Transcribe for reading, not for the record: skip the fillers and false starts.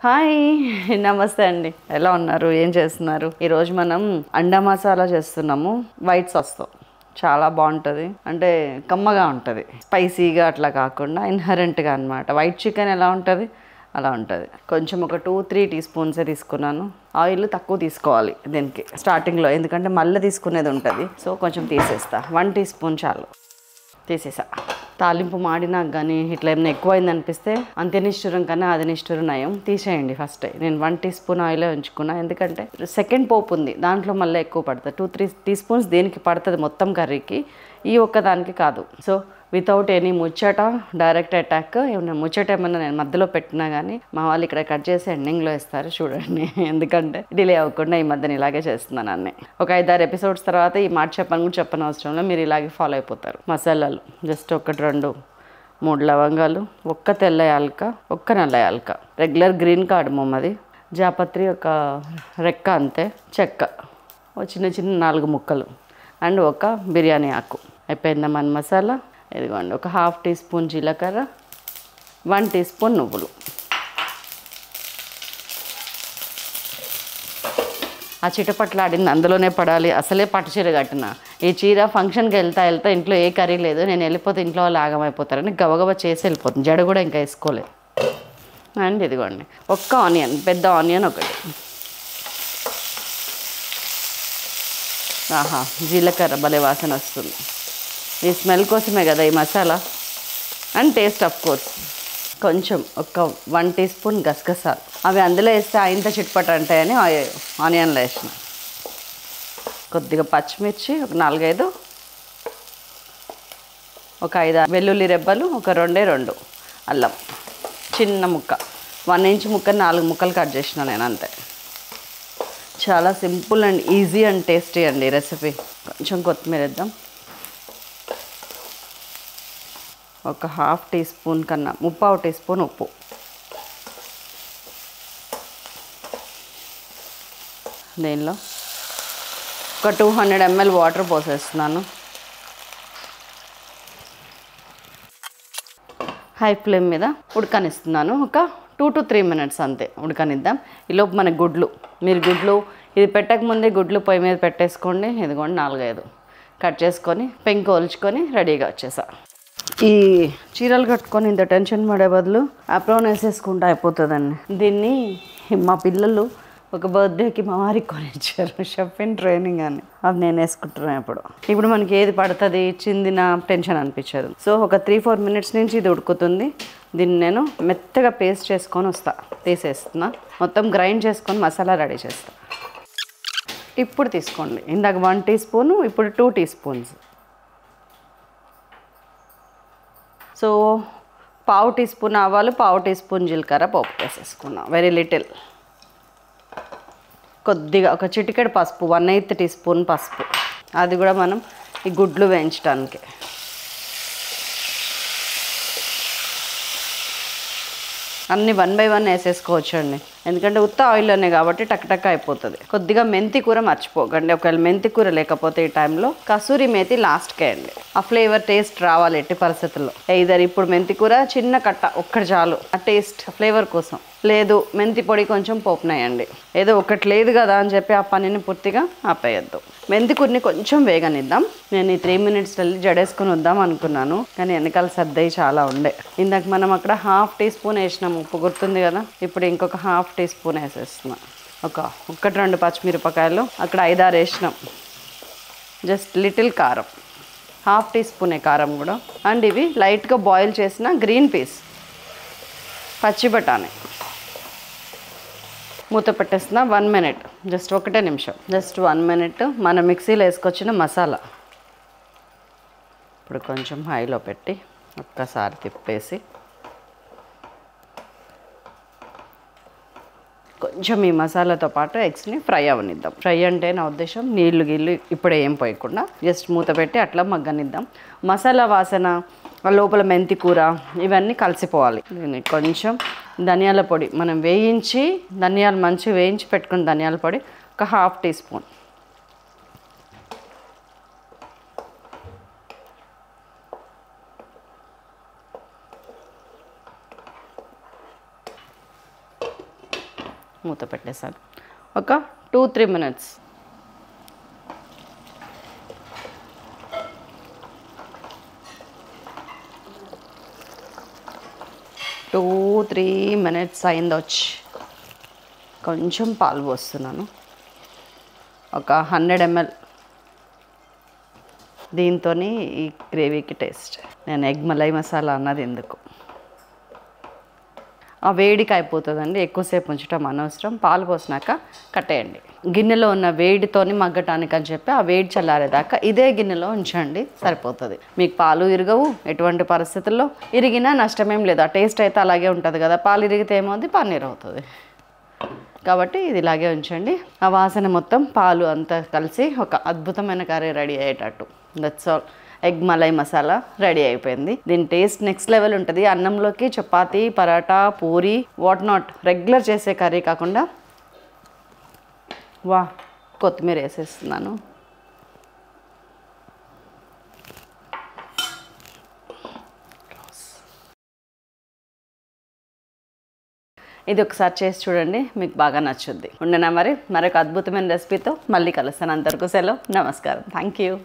Hi నమస్తే అండి. ఎలా ఉన్నారు? ఏం చేస్తున్నారు? ఈరోజు మనం అండా మసాలా చేస్తున్నాము వైట్ సాస్తో. చాలా బాగుంటుంది, అంటే కమ్మగా ఉంటుంది, స్పైసీగా అట్లా కాకుండా ఇన్హరెంట్గా అనమాట. వైట్ చికెన్ ఎలా ఉంటుంది అలా ఉంటుంది. కొంచెం ఒక 2-3 టీ స్పూన్సే తీసుకున్నాను. ఆయిల్ తక్కువ తీసుకోవాలి దీనికి స్టార్టింగ్లో, ఎందుకంటే మళ్ళీ తీసుకునేది ఉంటుంది. సో కొంచెం తీసేస్తా, 1 టీ స్పూన్ చాలు. తీసేసా. తాలింపు మాడినాక కానీ ఇట్లా ఏమైనా ఎక్కువైంది అనిపిస్తే అంతే నిష్ఠురం కన్నా అది నిష్ఠురం నయం, తీసేయండి ఫస్ట్. నేను 1 టీ స్పూన్ ఆయిలే ఉంచుకున్నా, ఎందుకంటే సెకండ్ పోపు ఉంది దాంట్లో మళ్ళీ ఎక్కువ పడుతుంది. 2-3 టీ స్పూన్స్ దేనికి పడుతుంది మొత్తం కర్రీకి, ఈ ఒక్కదానికి కాదు. సో వితౌట్ ఎనీ ముచ్చట డైరెక్ట్ అటాక్. ఏమైనా ముచ్చట ఏమన్నా నేను మధ్యలో పెట్టినా కానీ మా వాళ్ళు ఇక్కడ కట్ చేసి ఎండింగ్లో ఇస్తారు చూడండి, ఎందుకంటే డిలే అవ్వకుండా ఈ మధ్యన ఇలాగే చేస్తున్నాను అన్నీ. ఒక 5-6 ఎపిసోడ్స్ తర్వాత ఈ మాట చెప్పని కూడా చెప్పని అవసరంలో మీరు ఇలాగే ఫాలో అయిపోతారు. మసాలాలు జస్ట్ 1-2-3 లవంగాలు, 1 తెల్ల యాలక, 1 నల్ల యాలక, రెగ్యులర్ గ్రీన్ కార్డమమ్, అది జాపత్రి ఒక రెక్క అంతే, చెక్క చిన్న చిన్న 4 ముక్కలు, అండ్ 1 బిర్యానీ ఆకు. అయిపోయిందా మన మసాలా? ఇదిగోండి, ఒక 1/2 టీ స్పూన్ జీలకర్ర, 1 టీ స్పూన్ నువ్వులు. ఆ చిటపట్లాడింది అందులోనే పడాలి. అసలే పట్టు చీర కట్టిన ఈ చీర ఫంక్షన్కి వెళ్తా ఇంట్లో ఏ కర్రీ లేదు, నేను వెళ్ళిపోతే ఇంట్లో వాళ్ళు ఆగమైపోతారని గబగబా చేసి వెళ్ళిపోతుంది. జడ కూడా ఇంకా వేసుకోలేదు. అండ్ ఇదిగోండి 1 ఆనియన్, పెద్ద ఆనియన్ ఒకటి. ఆహా, జీలకర్ర భలే వాసన వస్తుంది. ఈ స్మెల్ కోసమే కదా ఈ masala, and taste of course. కొంచెం 1 టీ స్పూన్ గసగసాలు, అవి అందులో వేస్తే ఇంత చిట్పట అంటాయని ఆనియన్లో వేసిన. కొద్దిగా పచ్చిమిర్చి, ఒక 4-5, ఒక 5 వెల్లుల్లి రెబ్బలు, ఒక 2 అల్లం చిన్న ముక్క, 1 ఇంచ్ ముక్క 4 ముక్కలు కట్ చేసిన నేను అంతే. చాలా simple and easy and tasty అండి రెసిపీ. కొంచెం కొత్తిమీర వేద్దాం. ఒక 1/2 టీ స్పూన్ కన్నా 3/4 టీ స్పూన్ ఉప్పు. దీనిలో ఒక 200 ml వాటర్ పోసేస్తున్నాను. హై ఫ్లేమ్ మీద ఉడకనిస్తున్నాను. ఒక 2-3 మినిట్స్ అంతే ఉడకనిద్దాం. ఈలోపు మన గుడ్లు, మీరు గుడ్లు ఇది పెట్టకముందే గుడ్లు పొయ్యి మీద పెట్టేసుకోండి. ఇదిగోండి 4-5 కట్ చేసుకొని పెంకు ఒలుచుకొని రెడీగా వచ్చేసా. ఈ చీరలు కట్టుకొని ఇంత టెన్షన్ పడే బదులు అప్రోన్ వేసేసుకుంటే అయిపోతుందండి. దీన్ని మా పిల్లలు ఒక బర్త్డేకి మా వారికి కొనిచ్చారు, షెఫ్ ఇన్ ట్రైనింగ్ అని. అది నేను వేసుకుంటున్నాను ఇప్పుడు మనకి ఏది పడుతుంది చిందిన టెన్షన్ అనిపించదు. సో ఒక 3-4 మినిట్స్ నుంచి ఇది ఉడుకుతుంది. దీన్ని నేను మెత్తగా పేస్ట్ చేసుకొని వస్తా, తీసేస్తున్నా. మొత్తం గ్రైండ్ చేసుకొని మసాలా రెడీ చేస్తా. ఇప్పుడు తీసుకోండి, ఇందాక 1 టీ స్పూను, ఇప్పుడు 2 teaspoons. So 1/2 teaspoon ఆవాలు, 1/2 టీ స్పూన్ జీలకర్ర పోపు వేసేసుకున్నాం, వెరీ లిటిల్. కొద్దిగా ఒక చిటికెడు పసుపు, 1/8 టీ స్పూన్ పసుపు, అది కూడా మనం ఈ గుడ్లు వేయించడానికి. అన్నీ 1 by 1 వేసేసుకోవచ్చు అండి, ఎందుకంటే ఉత్త ఆయిల్లోనే కాబట్టి టక్ అయిపోతుంది. కొద్దిగా మెంతి కూర మర్చిపోకండి, ఒకవేళ మెంతి కూర లేకపోతే ఈ టైంలో కసూరి మేతి లాస్ట్కి వేయండి. ఆ ఫ్లేవర్ టేస్ట్ రావాలి ఎట్టి పరిస్థితుల్లో. ఇప్పుడు మెంతి కూర చిన్న కట్ట ఒక్కటి చాలు, ఆ టేస్ట్ ఫ్లేవర్ కోసం. లేదు మెంతి పొడి కొంచెం పోపునేయండి. ఏదో ఒకటి లేదు కదా అని చెప్పి ఆ పనిని పూర్తిగా ఆపేయద్దు. మెంతి కూరని కొంచెం వేగనిద్దాం. నేను ఈ 3 మినిట్స్ వెళ్ళి జడేసుకొని వద్దాం అనుకున్నాను, కానీ వెనకాల సర్దయి చాలా ఉండే. ఇందాక మనం అక్కడ 1/2 టీ స్పూన్ వేసినాము ఉప్పు, గుర్తుంది కదా. ఇప్పుడు ఇంకొక 1/2 టీ స్పూన్ వేసేస్తున్నా. 1-2 పచ్చిమిరపకాయలు, అక్కడ 5-6 వేసినాం. జస్ట్ లిటిల్ కారం, 1/2 టీ స్పూనే కారం కూడా. అండ్ ఇవి లైట్గా బాయిల్ చేసిన గ్రీన్ పీస్, పచ్చి బఠానీ. మూత పెట్టేస్తున్నా 1 మినిట్, జస్ట్ 1 నిమిషం, జస్ట్ 1 మినిట్. మన మిక్సీలో వేసుకొచ్చిన మసాలా ఇప్పుడు కొంచెం హైలో పెట్టి ఒక్కసారి తిప్పేసి కొంచెం ఈ మసాలాతో పాటు ఎగ్స్ని ఫ్రై అవనిద్దాం. ఫ్రై అంటే నా ఉద్దేశం నీళ్ళు ఇప్పుడే ఏం పోయకుండా జస్ట్ మూత పెట్టి అట్లా మగ్గనిద్దాం. మసాలా వాసన, లోపల మెంతి కూర ఇవన్నీ కలిసిపోవాలి. దీన్ని కొంచెం ధనియాల పొడి, మనం ధనియాలు మంచిగా వేయించి పెట్టుకున్న ధనియాల పొడి ఒక 1/2 టీ స్పూన్. మూత పెట్టేసాను. ఒక 2-3 మినిట్స్. టూ 3 మినిట్స్ అయింది. వచ్చి కొంచెం పాలు పోస్తున్నాను, ఒక 100 ml. దీంతో ఈ గ్రేవీకి టేస్ట్. నేను ఎగ్ మలై మసాలా అన్నది ఎందుకు, ఆ వేడికి అయిపోతుందండి, ఎక్కువసేపు ఉంచడం అనవసరం. పాలు పోసినాక కట్టేయండి. గిన్నెలో ఉన్న వేడితోని మగ్గటానికి అని చెప్పి ఆ వేడి చల్లారేదాకా ఇదే గిన్నెలో ఉంచండి, సరిపోతుంది. మీకు పాలు ఇరగవు ఎటువంటి పరిస్థితుల్లో, ఇరిగినా నష్టమేం లేదు. ఆ టేస్ట్ అయితే అలాగే ఉంటుంది కదా. పాలు ఇరిగితే ఏమవుతుంది, పన్నీర్ అవుతుంది. కాబట్టి ఇది ఇలాగే ఉంచండి. ఆ వాసన మొత్తం పాలు అంతా కలిసి ఒక అద్భుతమైన కర్రీ రెడీ అయ్యేటట్టు. That's all. Egg malai masala ready అయిపోయింది. దీని టేస్ట్ నెక్స్ట్ లెవెల్ ఉంటుంది. అన్నంలోకి, chapati, paratha, puri, what not, regular చేసే కర్రీ కాకుండా. వా, కొత్తిమీర వేసేస్తున్నాను. ఇది ఒకసారి చేసి చూడండి, మీకు బాగా నచ్చుద్ది. ఉండనా మరి, మరొక అద్భుతమైన రెసిపీతో మళ్ళీ కలుస్తాను. అంతవరకు సెలవు, నమస్కారం. Thank you.